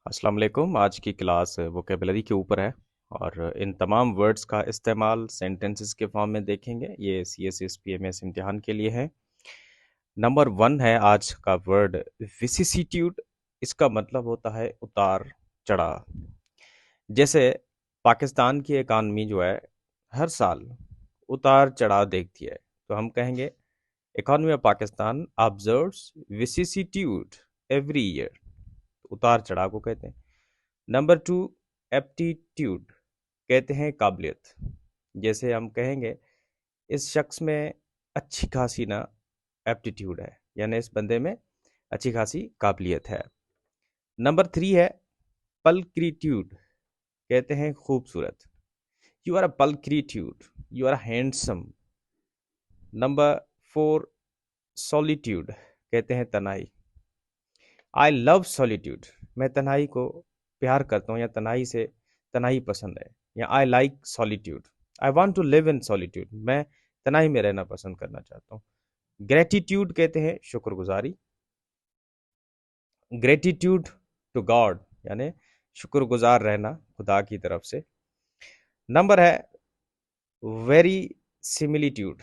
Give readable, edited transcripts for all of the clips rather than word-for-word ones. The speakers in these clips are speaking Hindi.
अस्सलाम वालेकुम। आज की क्लास वोकेबलरी के ऊपर है और इन तमाम वर्ड्स का इस्तेमाल सेंटेंसेस के फॉर्म में देखेंगे। ये CSS PMS इम्तिहान के लिए है। नंबर 1 है आज का वर्ड विसिसिट्यूड। इसका मतलब होता है उतार चढ़ाव। जैसे पाकिस्तान की इकानमी जो है हर साल उतार चढ़ाव देखती है, तो हम कहेंगे economy of Pakistan observes vicissitude every year. उतार चढ़ाव को कहते हैं। नंबर 2 एप्टीट्यूड, कहते हैं काबिलियत। जैसे हम कहेंगे इस शख्स में अच्छी खासी ना एप्टीट्यूड है, यानी इस बंदे में अच्छी खासी काबिलियत है। नंबर 3 है पल्क्रिट्यूड, कहते हैं खूबसूरत। You are a pulchritude, you are handsome. Number 4 solitude, कहते हैं तन्हाई। आई लव सॉलिट्यूड, मैं तन्हाई को प्यार करता हूँ या तन्हाई पसंद है। या I like solitude, I want to live in solitude, मैं तन्हाई में रहना पसंद करना चाहता हूँ। ग्रेटिट्यूड, कहते हैं शुक्रगुजारी। ग्रेटिट्यूड टू गॉड, यानी शुक्रगुजार रहना खुदा की तरफ से। नंबर है वेरी सिमिलिट्यूड,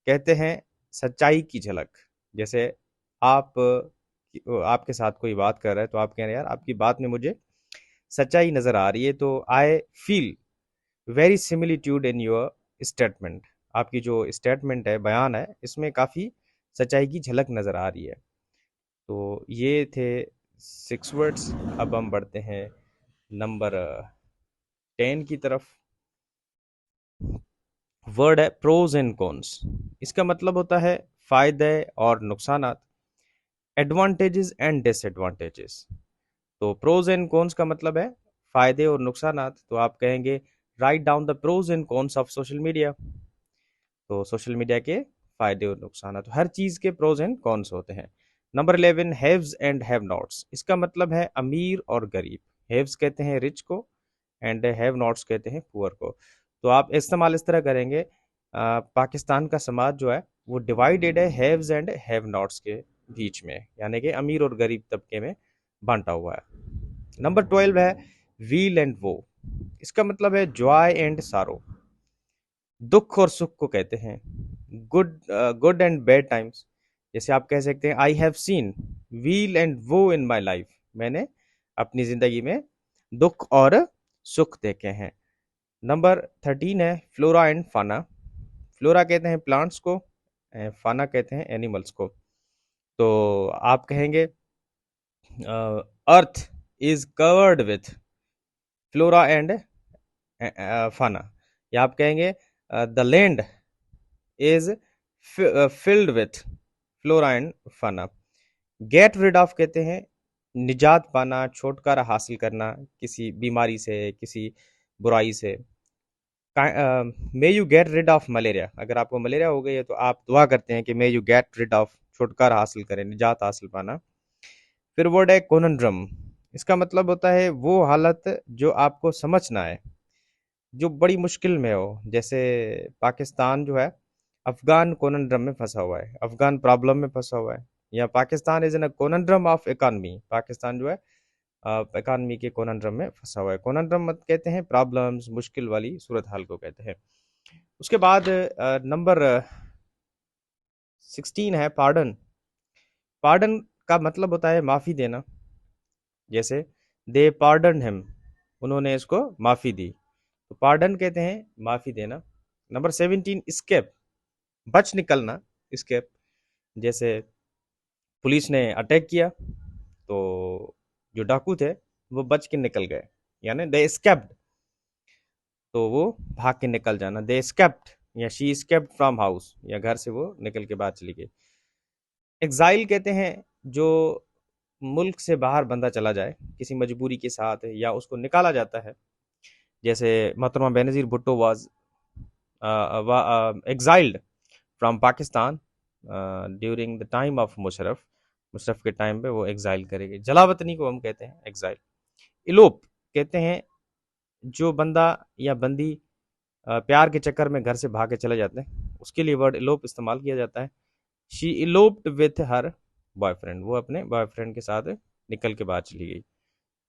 कहते हैं सच्चाई की झलक। जैसे आप आपके साथ कोई बात कर रहा है तो आप कह रहे हैं यार आपकी बात में मुझे सच्चाई नजर आ रही है, तो I feel very similitude in your statement. आपकी जो स्टेटमेंट है, बयान है, इसमें काफ़ी सच्चाई की झलक नज़र आ रही है। तो ये थे 6 वर्ड्स। अब हम बढ़ते हैं नंबर 10 की तरफ। वर्ड है प्रोज एंड कॉन्स। इसका मतलब होता है फ़ायदे और नुकसानात, एडवांटेजेस एंड डिसएडवांटेजेस। तो प्रोज एंड कॉन्स का मतलब है फ़ायदे और नुकसानात। तो आप कहेंगे write down the pros and cons of social media. तो सोशल मीडिया के फायदे और नुकसान, तो हर चीज़ के प्रोज एंड कॉन्स होते हैं। Number 11 haves and have nots. इसका मतलब है अमीर और गरीब। हैव्स कहते हैं रिच को एंड हैव नॉट्स कहते हैं पुअर को। तो आप इस्तेमाल इस तरह करेंगे, पाकिस्तान का समाज जो है वो डिवाइडेड है हैव्स एंड हैव नॉट्स के बीच में, यानी कि अमीर और गरीब तबके में बांटा हुआ है। नंबर 12 है व्हील एंड वो। इसका मतलब है जॉय एंड सारो, दुख और सुख को कहते हैं। Good and bad times. जैसे आप कह सकते हैं I have seen wheel and वो इन माई लाइफ, मैंने अपनी जिंदगी में दुख और सुख देखे हैं। नंबर 13 है फ्लोरा एंड फाना। फ्लोरा कहते हैं प्लांट्स को, फाना कहते हैं एनिमल्स को। तो आप कहेंगे earth is covered with flora and फाना। या आप कहेंगे the land is filled with flora and फाना। गेट रिड ऑफ कहते हैं निजात पाना, छुटकारा हासिल करना किसी बीमारी से, किसी बुराई से। May you get rid of malaria, अगर आपको मलेरिया हो गई है तो आप दुआ करते हैं कि may you get rid of, छुटकारा हासिल करें, निजात हासिल पाना। फिर वर्ड है कोनन्ड्रम। इसका मतलब होता है वो हालत जो आपको समझ ना आए, जो बड़ी मुश्किल में हो। जैसे पाकिस्तान जो है अफगान कोनन्ड्रम में फंसा हुआ है, अफगान प्रॉब्लम में फंसा हुआ है। या Pakistan is in a conundrum of economy, Pakistan जो है इकानमी के कोनन्ड्रम में फंसा हुआ है। कोनन्ड्रम मत कहते हैं प्रॉब्लम्स, मुश्किल वाली सूरत हाल को कहते हैं। उसके बाद नंबर 16 है पार्डन। पार्डन का मतलब होता है माफ़ी देना। जैसे दे पार्डन हिम, उन्होंने इसको माफ़ी दी। तो पार्डन कहते हैं माफ़ी देना। नंबर 17 स्केप, बच निकलना। स्केप, जैसे पुलिस ने अटैक किया तो जो डाकू थे वो बच के निकल गए, यानी दे स्केप्ड, तो वो भाग के निकल जाना। दे स्केप्ड या शी स्केप्ड फ्रॉम हाउस, या घर से वो निकल के बाहर चली गई। एग्जाइल कहते हैं जो मुल्क से बाहर बंदा चला जाए किसी मजबूरी के साथ, या उसको निकाला जाता है। जैसे मोहतरमा Benazir Bhutto was exiled from Pakistan during the time of Musharraf. Musharraf के टाइम पे वो एग्जाइल करेगी, जलावतनी को हम कहते हैं एग्जाइल। इलोप कहते हैं जो बंदा या बंदी प्यार के चक्कर में घर से भाग के चले जाते हैं, उसके लिए वर्ड इलोप इस्तेमाल किया जाता है। शी इलोप्ड विथ हर बॉयफ्रेंड, वो अपने बॉयफ्रेंड के साथ निकल के बाहर चली गई।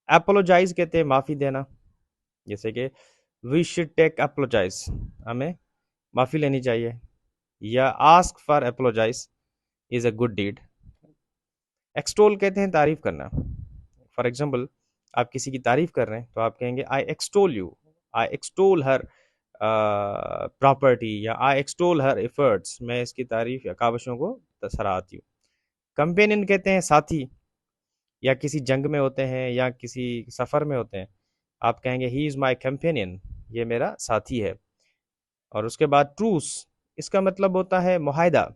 अपोलोजाइज कहते हैं माफ़ी देना, जैसे कि वी शुड टेक अपोलोजाइज, हमें माफ़ी लेनी चाहिए, या ask for apologize is a good deed. Extol कहते हैं तारीफ करना। फॉर एग्जाम्पल, आप किसी की तारीफ कर रहे हैं तो आप कहेंगे I extol you, I extol her property, या आई एक्सटोल हर एफर्ट्स, मैं इसकी तारीफ या काविशों को सराहती हूँ। कंपेनियन कहते हैं साथी, या किसी जंग में होते हैं या किसी सफ़र में होते हैं, आप कहेंगे ही इज़ माई कंपेनियन, ये मेरा साथी है। और उसके बाद ट्रूस, इसका मतलब होता है मुआहदा,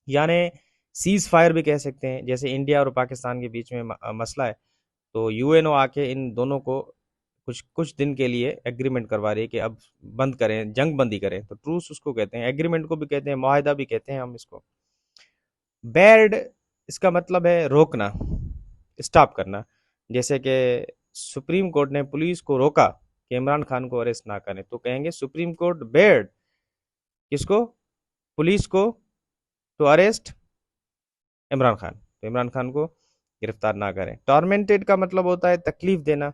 यानी सीज फायर भी कह सकते हैं। जैसे इंडिया और पाकिस्तान के बीच में मसला है, तो यूएनओ आके इन दोनों को कुछ कुछ दिन के लिए एग्रीमेंट करवा रही है कि अब बंद करें, जंग बंदी करें, तो ट्रूस उसको कहते हैं, एग्रीमेंट को भी कहते हैं, मुआहदा भी कहते हैं हम इसको। बैड, इसका मतलब है रोकना, स्टॉप करना। जैसे कि सुप्रीम कोर्ट ने पुलिस को रोका कि इमरान खान को अरेस्ट ना करें, तो कहेंगे सुप्रीम कोर्ट बेड किसको, पुलिस को, टू अरेस्ट इमरान खान, तो इमरान खान को गिरफ्तार ना करें। टॉर्मेंटेड का मतलब होता है तकलीफ देना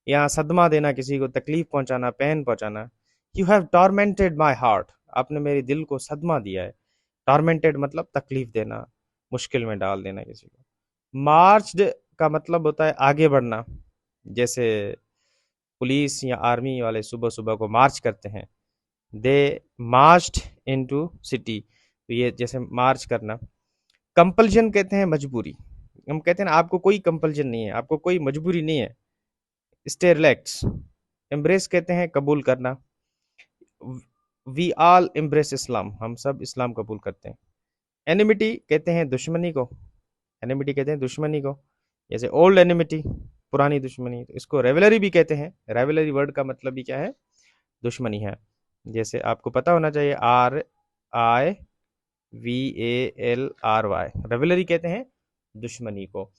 या सदमा देना, किसी को तकलीफ पहुंचाना, पेन पहुंचाना। You have tormented my heart, आपने मेरे दिल को सदमा दिया है। टॉर्मेंटेड मतलब तकलीफ देना, मुश्किल में डाल देना किसी को। मार्च्ड का मतलब होता है आगे बढ़ना, जैसे पुलिस या आर्मी वाले सुबह सुबह को मार्च करते हैं, दे मार्च्ड इनटू सिटी, तो ये जैसे मार्च करना। कंपल्जन कहते हैं मजबूरी, हम कहते हैं ना आपको कोई कंपल्जन नहीं है, आपको कोई मजबूरी नहीं है, स्टे रिलैक्स। एम्ब्रेस कहते हैं कबूल करना, वी ऑल एम्ब्रेस इस्लाम, हम सब इस्लाम कबूल करते हैं। एनिमिटी कहते हैं दुश्मनी को, एनिमिटी कहते हैं दुश्मनी को, जैसे ओल्ड एनिमिटी, पुरानी दुश्मनी, तो इसको रेवलरी भी कहते हैं। रेवलरी वर्ड का मतलब भी क्या है, दुश्मनी है। जैसे आपको पता होना चाहिए, RIVALRY, रेवलरी कहते हैं दुश्मनी को।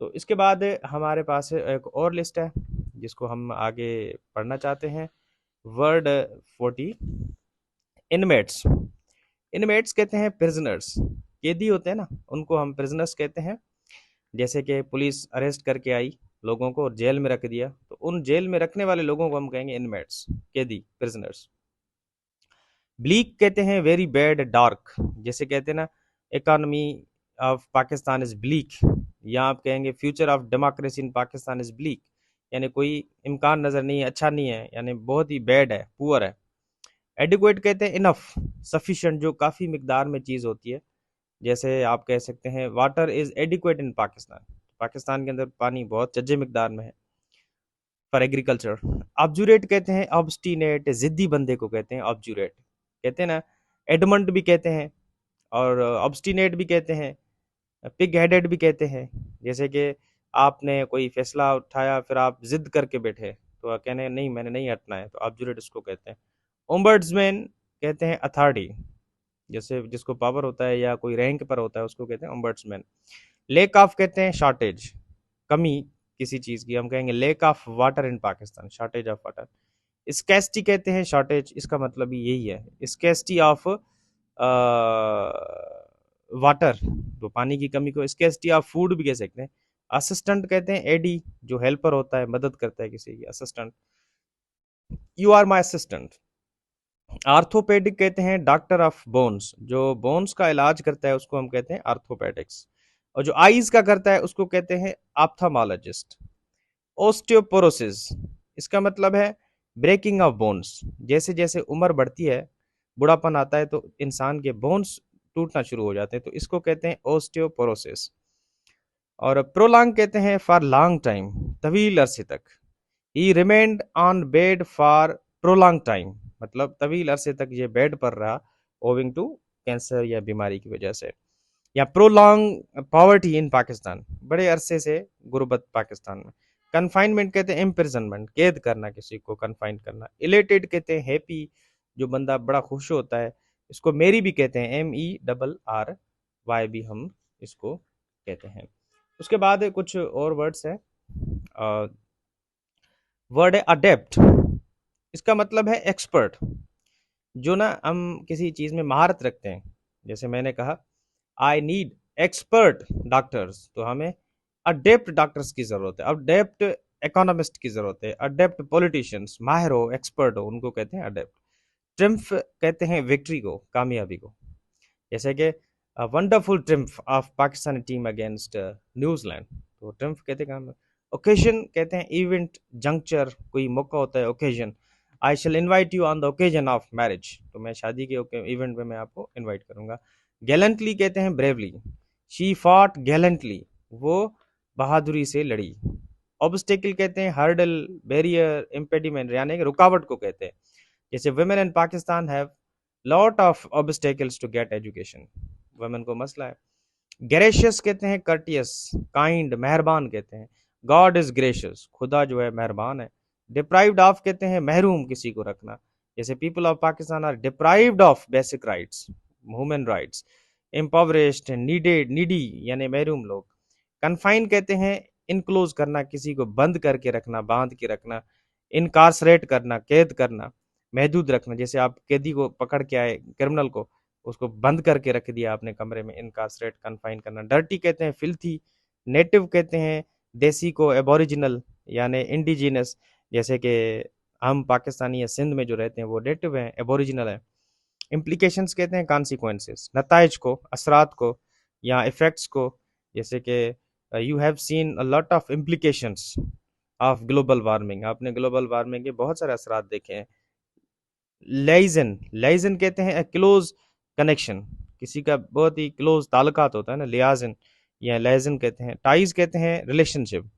तो इसके बाद हमारे पास एक और लिस्ट है जिसको हम आगे पढ़ना चाहते हैं। Word 40, inmates. इनमेट्स कहते हैं प्रिजनर्स, कैदी होते हैं ना, उनको हम प्रिजनर्स कहते हैं। जैसे कि पुलिस अरेस्ट करके आई लोगों को और जेल में रख दिया, तो उन जेल में रखने वाले लोगों को हम कहेंगे इनमेट्स, कैदी, प्रिजनर्स। ब्लीक कहते हैं वेरी बैड, डार्क, जैसे कहते हैं ना economy of Pakistan is bleak, या आप कहेंगे future of democracy in Pakistan is bleak, यानी कोई इम्कान नज़र नहीं है, अच्छा नहीं है, यानी बहुत ही बैड है, पुअर है। एडिक्वेट कहते हैं इनफ, सफिशिएंट, जो काफ़ी मिकदार में चीज़ होती है। जैसे आप कह सकते हैं वाटर इज़ एडिक्वेट इन पाकिस्तान, पाकिस्तान के अंदर पानी बहुत जज्जे मिकदार में है फॉर एग्रीकल्चर। ऑब्जुरेट कहते हैं ऑब्स्टिनेट, जिद्दी बंदे को कहते हैं ऑब्जुरेट, कहते हैं ना। एडमंड भी कहते हैं और ऑब्स्टिनेट भी कहते हैं, पिग हेडेड भी कहते हैं। जैसे कि आपने कोई फैसला उठाया फिर आप जिद करके बैठे, तो कहने नहीं मैंने नहीं हटना है, तो ऑब्जुरेट उसको कहते हैं। ओम्बर्ड्समैन कहते हैं अथॉरिटी, जैसे जिसको पावर होता है या कोई रैंक पर होता है उसको कहते हैं ओम्बर्ड्समैन। लेक ऑफ कहते हैं शॉर्टेज, कमी किसी चीज़ की, हम कहेंगे lack of water in Pakistan, shortage of water. Scarcity कहते हैं शॉर्टेज, इसका मतलब ही यही है, स्कैस्टी ऑफ वाटर, तो पानी की कमी को स्कैस्टी ऑफ फूड भी कह सकते हैं। असिस्टेंट कहते हैं एडी, जो हेल्पर होता है, मदद करता है किसी की, assistant. You are my assistant. Orthopaedic कहते हैं डॉक्टर ऑफ बोन्स, जो बोन्स का इलाज करता है उसको हम कहते हैं आर्थोपेडिक्स, और जो आईज का करता है उसको कहते हैं ऑप्थेमोलॉजिस्ट। ओस्टियोपोरोसिस, इसका मतलब है ब्रेकिंग ऑफ बोन्स, जैसे जैसे उम्र बढ़ती है, बुढ़ापन आता है, तो इंसान के बोन्स टूटना शुरू हो जाते हैं, तो इसको कहते हैं ओस्टियोपोरोसिस। और प्रोलॉन्ग कहते हैं फॉर लॉन्ग टाइम, तवील अरसे तक। ही remained on bed for prolong time, मतलब तवील अरसे तक ये बेड पर रहा, ओविंग टू कैंसर या बीमारी की वजह से। या प्रोलॉन्ग पॉवर्टी इन पाकिस्तान, बड़े अरसे से गुर्बत पाकिस्तान में। कन्फाइनमेंट कहते हैं इम्प्रिजनमेंट, कैद करना, किसी को कन्फाइन करना। इलेटेड कहते हैं हैप्पी, जो बंदा बड़ा खुश होता है, इसको मेरी भी कहते हैं, MERRY भी हम इसको कहते हैं। उसके बाद कुछ और वर्ड्स हैं। वर्ड है अडेप्ट, इसका मतलब है एक्सपर्ट, जो ना हम किसी चीज़ में महारत रखते हैं। जैसे मैंने कहा आई नीड एक्सपर्ट डॉक्टर्स, तो हमें अडेप्ट डॉक्टर्स की ज़रूरत है, अडेप्ट इकोनॉमिस्ट की ज़रूरत है, अडेप्ट पॉलिटिशियंस, माहिर हो, एक्सपर्ट हो, उनको कहते हैं अडेप्ट। ट्रिम्फ कहते हैं विक्ट्री को, कामयाबी को। जैसे कि wonderful triumph of Pakistani team against New Zealand, तो ट्रिम्फ कहते हैं काम। ओकेजन कहते हैं इवेंट, जंक्चर, कोई मौका होता है, occasion. I shall invite you on the occasion of marriage, तो मैं शादी के इवेंट में मैं आपको इनवाइट करूंगा। गैलेंटली कहते हैं ब्रेवली, शी फॉट गैलेंटली, वो बहादुरी से लड़ी। ऑब्स्टेकल कहते हैं हर्डल, बैरियर, इम्पेडिमेंट, यानी कि रुकावट को कहते हैं। जैसे women in Pakistan have lot of obstacles to get education, women को मसला है। ग्रेशियस कहते हैं कर्टियस, काइंड, मेहरबान कहते हैं। गॉड इज ग्रेशियस, खुदा जो है मेहरबान है। डिप्राइव्ड ऑफ कहते हैं महरूम किसी को रखना, जैसे people of Pakistan are deprived of basic rights, human rights. Impoverished, needed, needy यानी महरूम लोग। कन्फाइन कहते हैं इनक्लोज करना, किसी को बंद करके रखना, बांध के रखना। इनकारसरेट करना, कैद करना, महदूद रखना, जैसे आप कैदी को पकड़ के आए, क्रिमिनल को, उसको बंद करके रख दिया आपने कमरे में, इनकारसरेट, कन्फाइन करना। डर्टी कहते हैं फिल्थी। नेटिव कहते हैं देसी को, एबोरिजिनल यानी इंडिजिनस, जैसे कि हम पाकिस्तानी या सिंध में जो रहते हैं वो नेटिव हैं, एबोरिजिनल है। इम्प्लीकेशंस कहते हैं कॉन्सिक्वेंसेस, नताइज को, असरात को या इफेक्ट्स को, जैसे कि you have seen a lot of implications of global warming, आपने ग्लोबल वार्मिंग के बहुत सारे असरात देखे हैं। लाइजन, लाइजन कहते हैं क्लोज कनेक्शन, किसी का बहुत ही क्लोज ताल्लुकात होता है ना, लियाजन या लाइजन कहते हैं। टाइज कहते हैं रिलेशनशिप,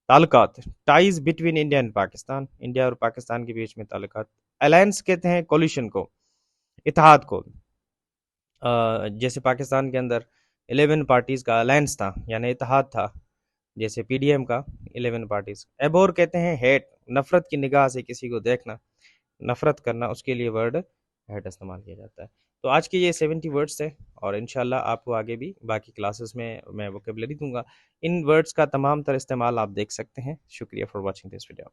ताल्लुकात, ties between India and Pakistan, India और पाकिस्तान के बीच में ताल्लुकात। अलायंस कहते हैं कोलिशन को, इत्तेहाद को। जैसे पाकिस्तान के अंदर 11 पार्टीज का अलायंस था यानी इत्तेहाद था, जैसे पीडीएम का 11 पार्टीज। एबोर कहते हैं हेट, नफरत की निगाह से किसी को देखना, नफरत करना, उसके लिए वर्ड हेट इस्तेमाल किया जाता है। तो आज के ये 70 वर्ड्स थे, और इंशाल्लाह आपको आगे भी बाकी क्लासेस में मैं वोकेबलरी दूंगा। इन वर्ड्स का तमाम तर इस्तेमाल आप देख सकते हैं। शुक्रिया फॉर वॉचिंग दिस वीडियो।